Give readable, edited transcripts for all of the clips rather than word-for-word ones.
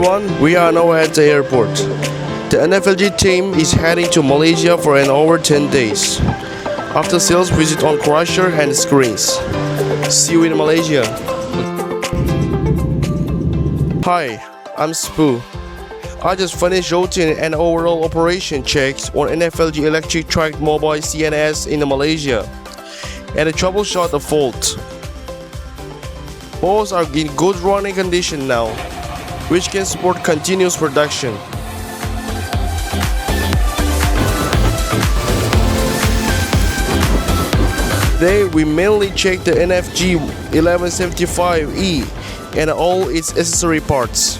everyone, we are now at the airport. The NFLG team is heading to Malaysia for an over 10 days. After sales visit on crusher and screens. See you in Malaysia. Hi, I'm Spoo. I just finished routine and overall operation checks on NFLG electric tracked mobile CNS in Malaysia and troubleshoot the fault. Both are in good running condition now, which can support continuous production. Today we mainly check the NFG 1175E and all its accessory parts.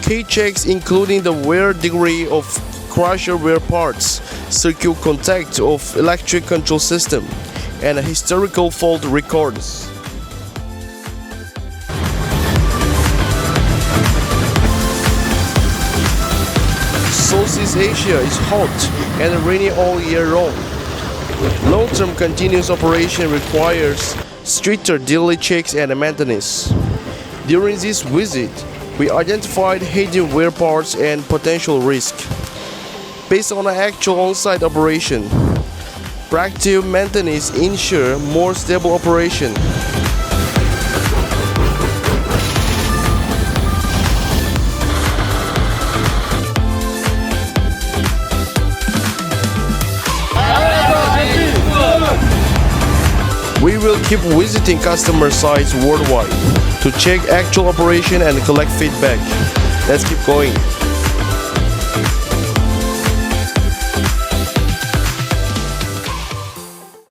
Key checks including the wear degree of crusher wear parts, circuit contact of electric control system, and historical fault records. Southeast Asia is hot and rainy all year round. Long-term continuous operation requires stricter daily checks and maintenance. During this visit, we identified hidden wear parts and potential risk. Based on actual on-site operation, proactive maintenance ensures more stable operation. We will keep visiting customer sites worldwide to check actual operation and collect feedback. Let's keep going.